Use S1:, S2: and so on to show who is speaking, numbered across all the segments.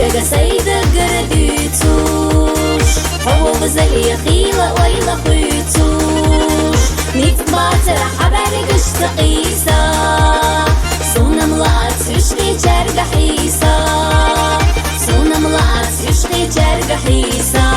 S1: حيقة سيدة قرديتوش حو بزلي خيلة ويلا خيتوش نيت باتر حبالي قشت قيسا سونا ملات يشقي جرق حيسا سونا ملات يشقي جرق حيسا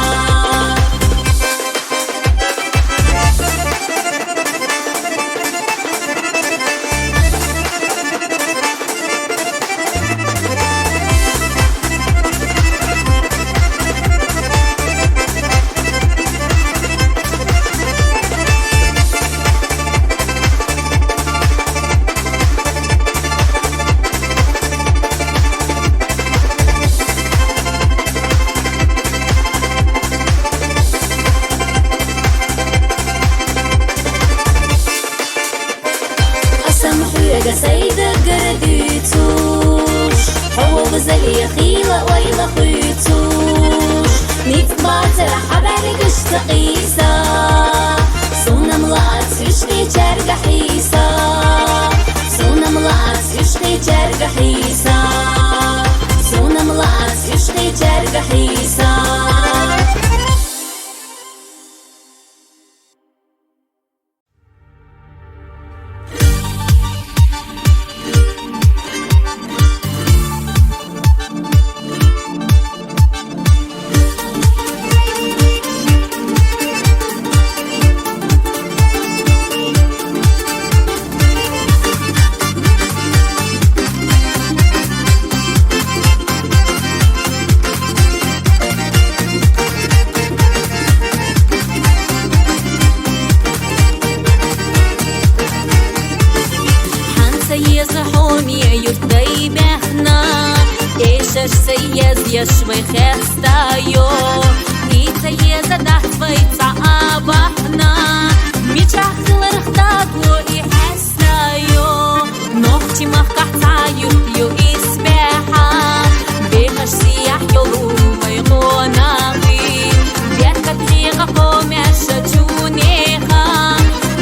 S1: حيقة سيدة قرديتوش حو بزلي خيلة ويلا خيتوش نيت باتر حبالي قشت قيسا سونا ملات يشقي جرق حيسا سونا ملات يشقي جرق حيسا سونا ملات يشقي جرق حيسا
S2: سيز يشوي خستايو يتيز دحفي تعابحنا ميشاخل رختاكو يحسايو نوختي مخقعتايو يو إسباحا بيخش سياح يولو ويغوناغي بيركت حيغا قوميشا جونيخا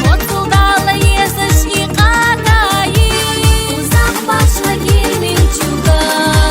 S2: وطل دالي يزش يقاتاي وزاق باشا يمين جوغا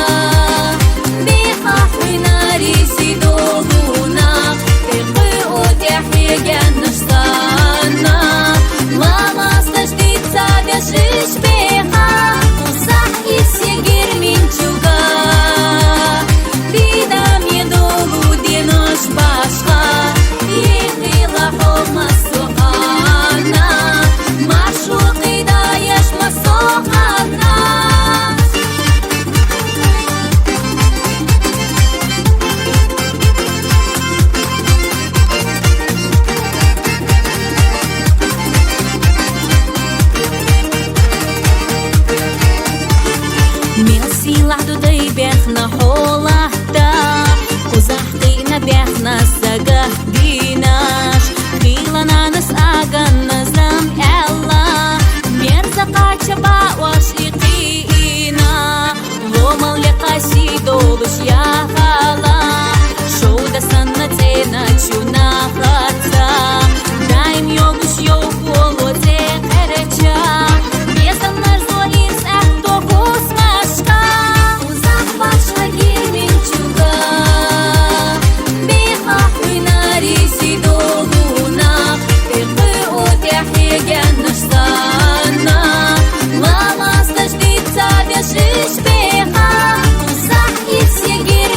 S2: بيخنا حولهتا قزحقينا بيخنا ساقهديناش خيلنا نساقن نزم إلا مرزقا شبا وشيقينا لوما لقاسي دولش يا خالا شودا سنتينا تشونا خاتا دايم يومش يوكولو تقرجا بيزن نرزولين سأحتو كوسماشكا
S1: Жить бега, узах и все гири.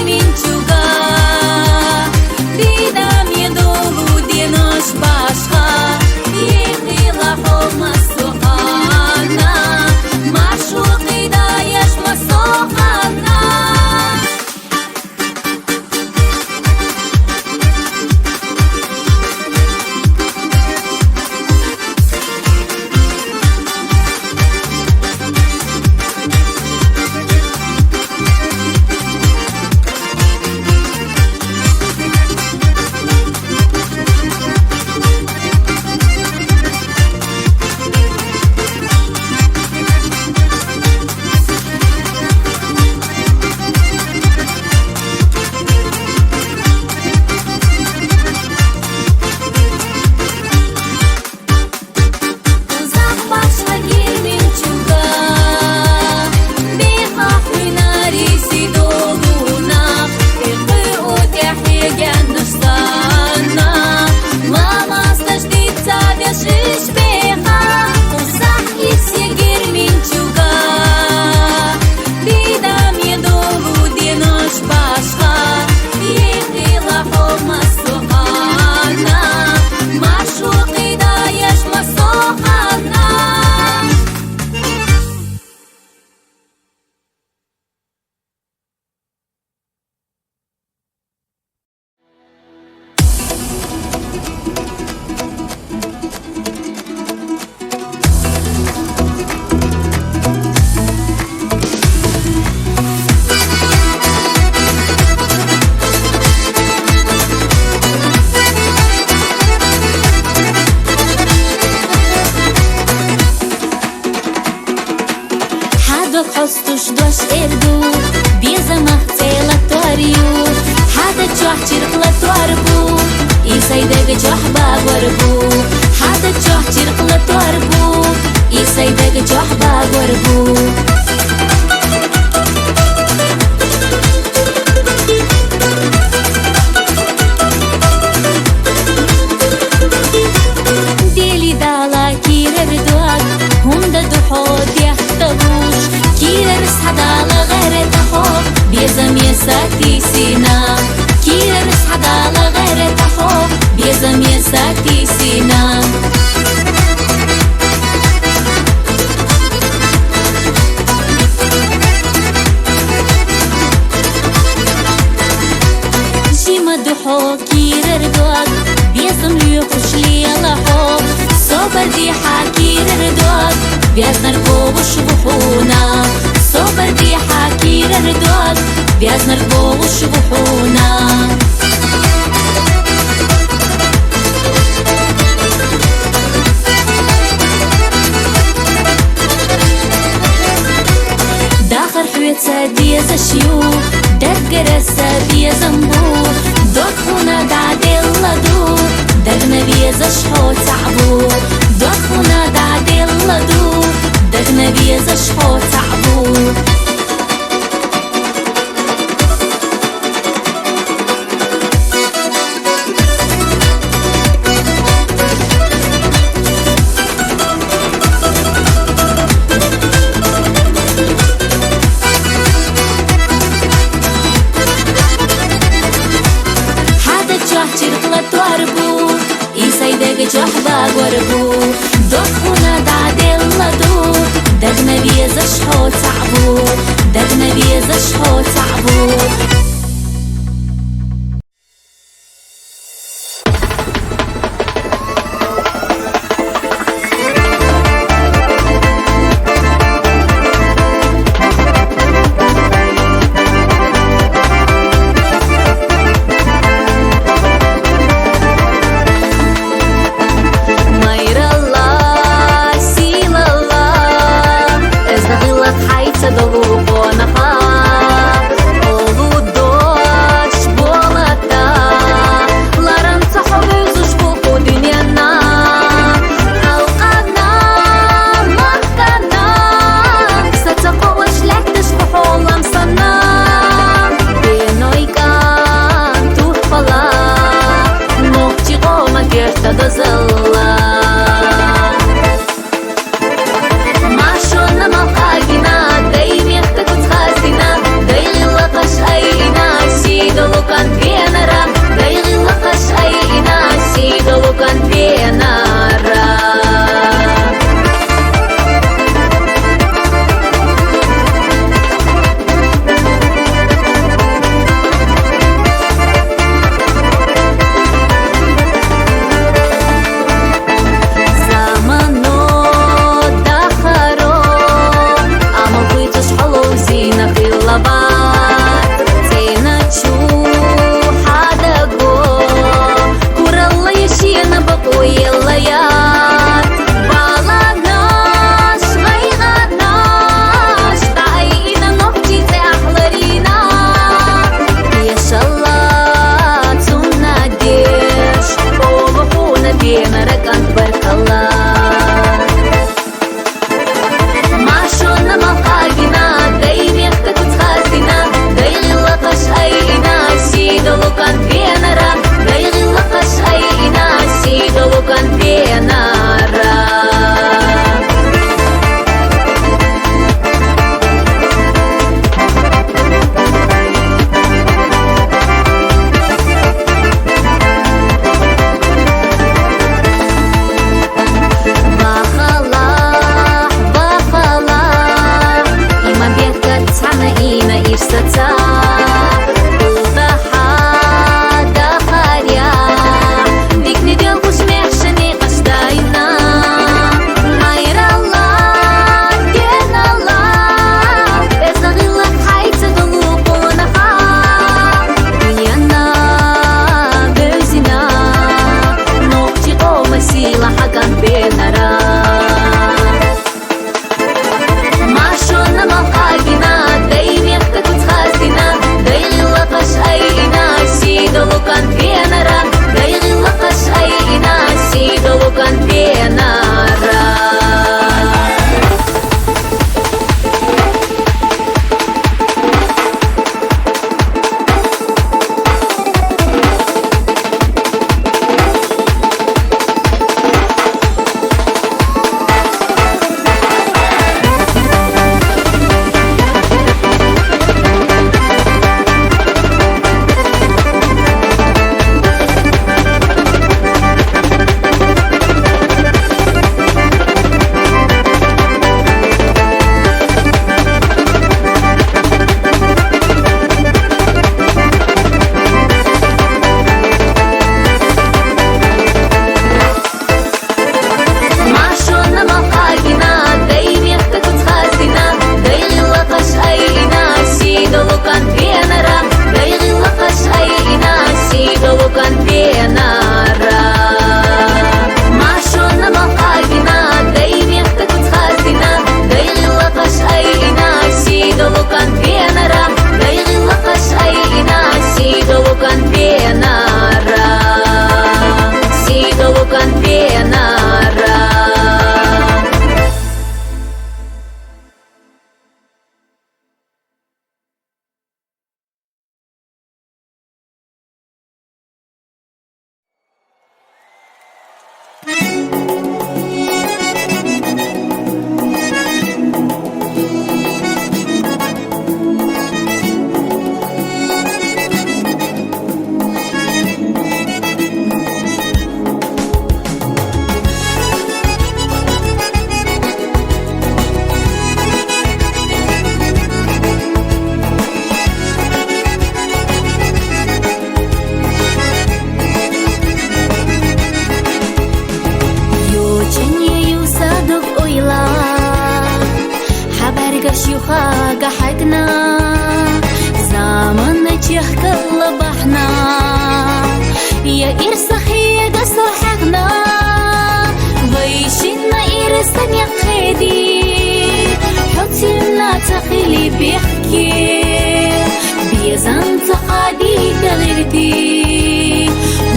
S1: چرقلة تواربو إيسايدك جوح باغوربو حتى جوح چرقلة تواربو إيسايدك جوح باغوربو ديلي دالا كيرا ردواك هندا دحوت يحتبوش كيرا رسحة دالا غير تحوك بيزم يساكي سينا كيرا رسحة دالا غير تحوك بيزم يساكي سينا جيما دحوك كيرا ردواك بيزم ليوكوش ليلا حوك صبر دي حاكير ردواك بيزنر قوش بحونا صبر دي حاكير ردواك بيزنر قوش بحونا داخر حويتها دي زشيو دقر السابية زنبو دخونا دعدي اللدو دقنا بيزا شحو تعبو دخونا دعدي اللدو دقنا بيزا شحو تعبو جوح باغوربو دخونا دعدي اللدو دقنا بيزا شحو تعبو دقنا بيزا شحو تعبو كلا بحنا يا إرسخي دسو حقنا ويشنا إرسن يقيدي حطلنا تخلي بيحكي بيزن تقادي تغيرتي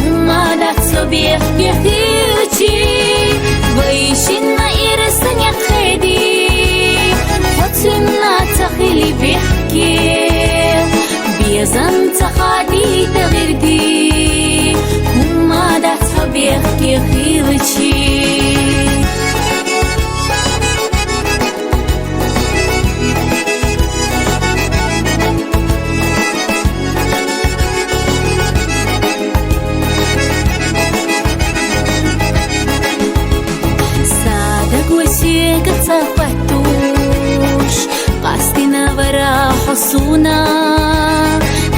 S1: وما داتسو بيحكي خيوتي ويشنا إرسن يقيدي حطلنا تخلي بيحكي بيزن تقادي تغيرتي وما داتسو بيحكي خيوتي تفتوش قاستنا ورا حصونا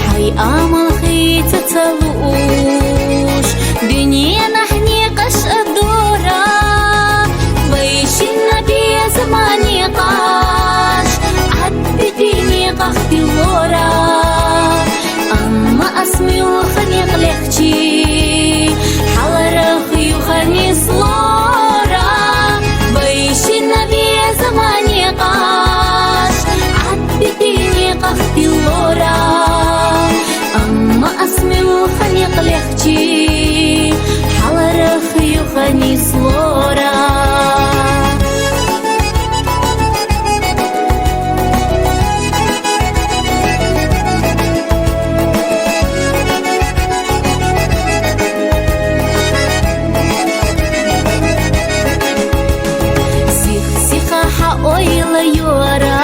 S1: حي آمل خي تتلوش دنيا نحني قش الدورة ويشنا بي زماني قاش عدتيني قختي الورا أما أسمي وخني قلقتي حال رخي وخني صورة ويشنا بي زماني قاش عدتيني قختي الورا أما أسمي وخني قلقتي حال رخي وخني صورة أويلا يورا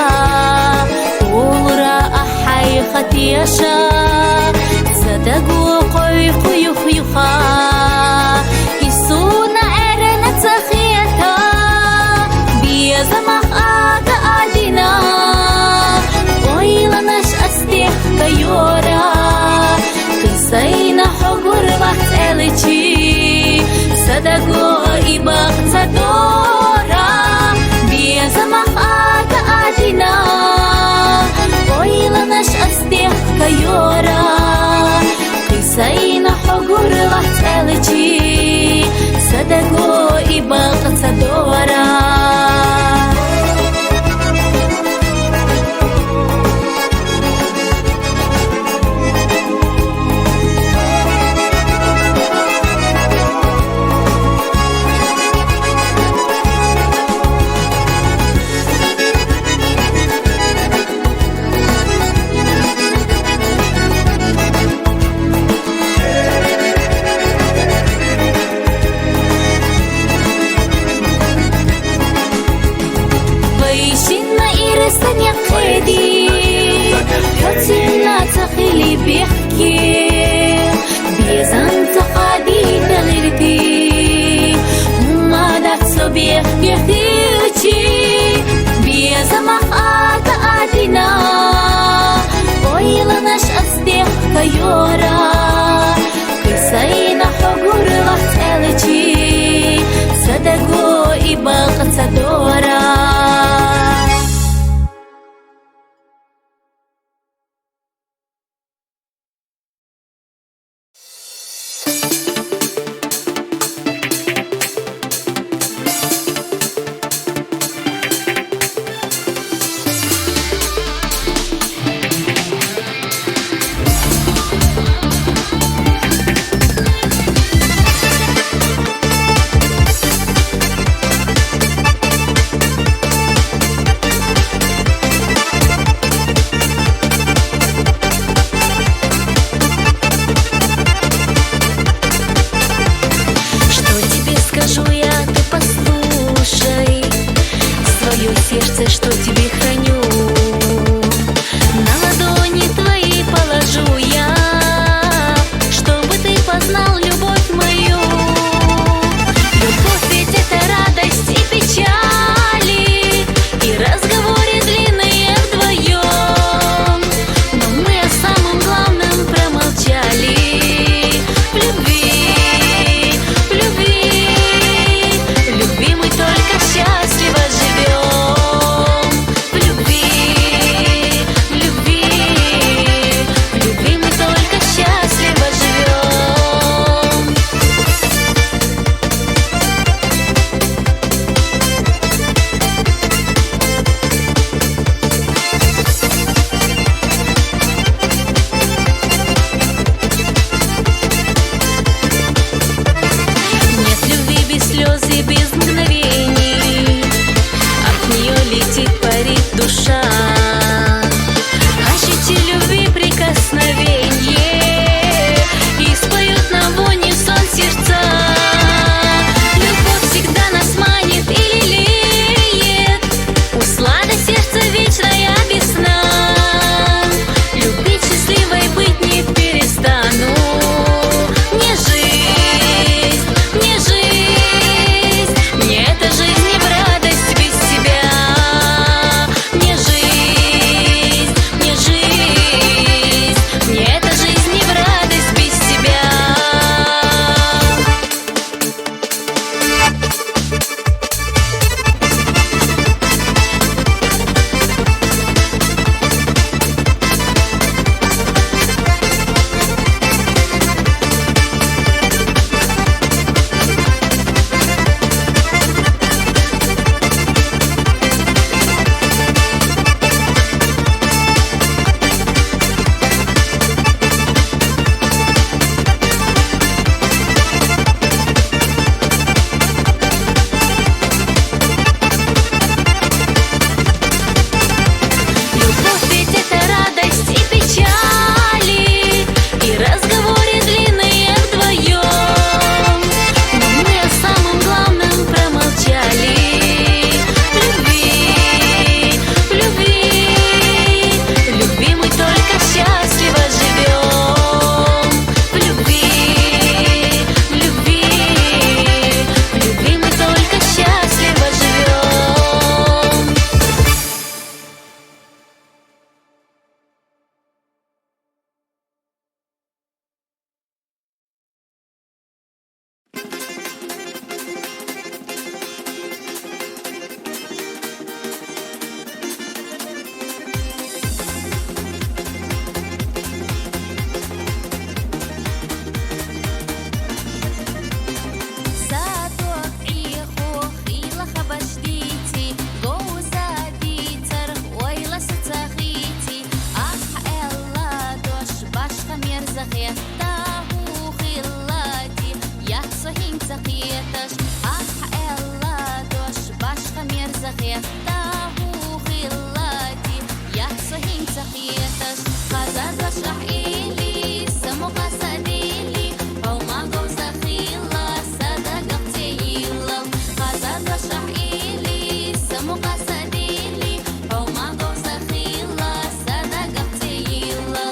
S1: أورا أحي ختيشا صدقوا قوي قوي خيخا يسونا أرنا تخيتا بيا زمخ آقا آدنا أويلا نش أستيح كيورا قصينا حقور بحت ألتي صدقوا إباق تدورا بيا زمخ آقا آدنا أويلا نش أستيح كيورا قصينا حقور بحت ألتي صدقوا إباق تدورا حطلنا تخلي بيحكي بيزن تقادي تغيرتي وما داتسو بيحكي خيوتي بيزن مخاك آدنا أويلا نش أستيح كيورا قصينا حقور بحت ألتي صدقوا إباق تدورا زخيته خلاتي يا صهين زخيتش أح إلا دوش باش خمير زخيته خلاتي يا صهين زخيتش خزاز رشح إلي سمو قصديلي أو ما جو زخيلا صدق بتيلا خزاز رشح إلي سمو قصديلي أو ما جو زخيلا صدق بتيلا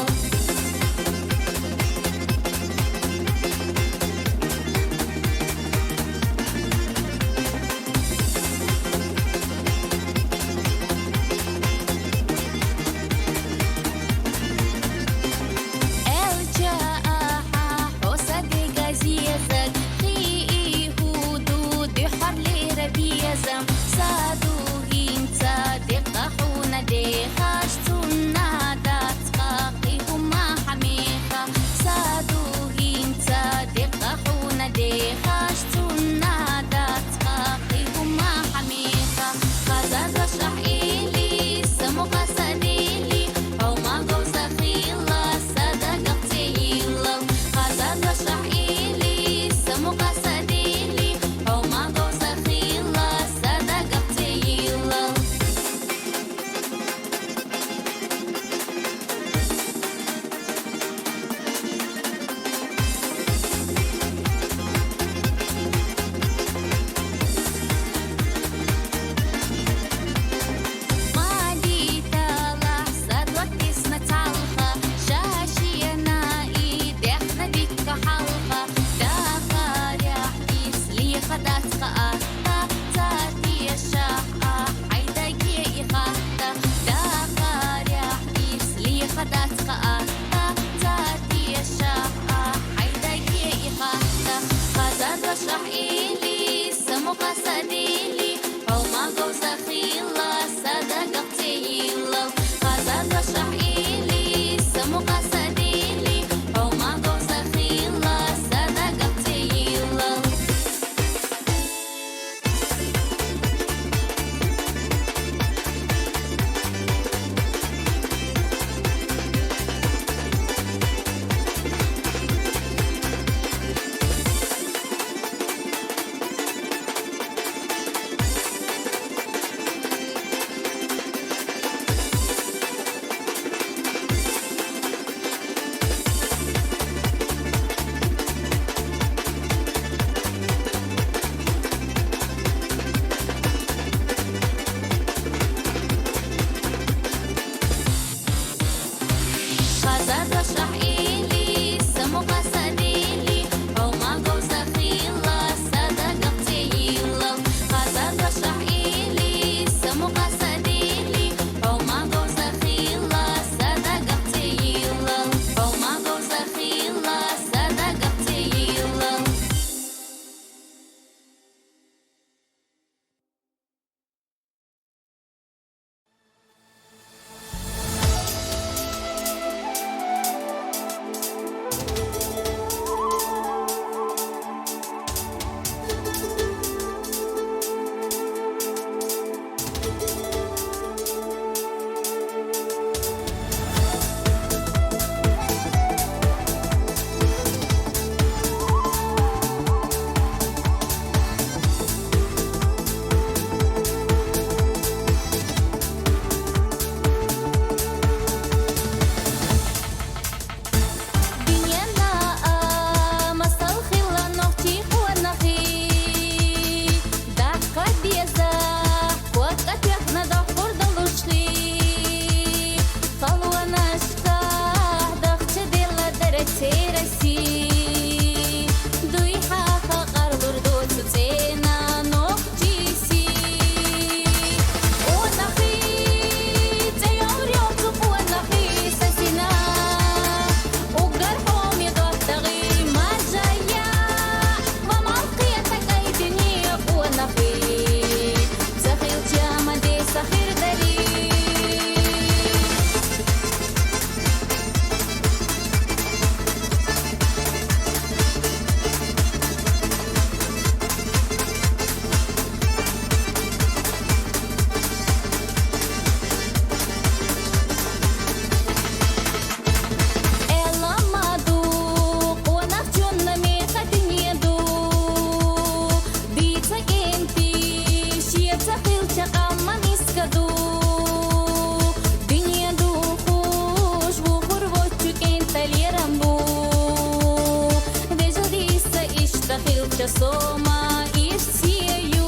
S2: sooma irsieju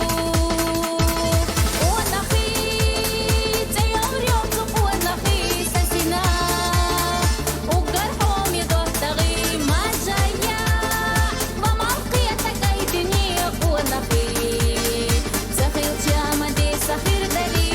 S2: Uanachi Teyom yom tuk uanachi sasina Ugarhom yedot taghi majaya Vamalqiyata gaidini uanachi Zakhil jamade sakhir dali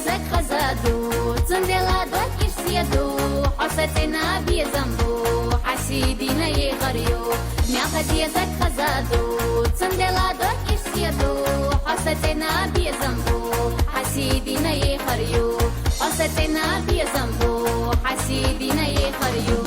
S2: زك خزادو تندلا دوكيش سيدو حسيتنا بيزنبو حسيدنا يغريو مياخدي زك خزادو تندلا دوكيش سيدو حسيتنا بيزنبو حسيدنا يغريو حسيتنا بيزنبو حسيدنا يغريو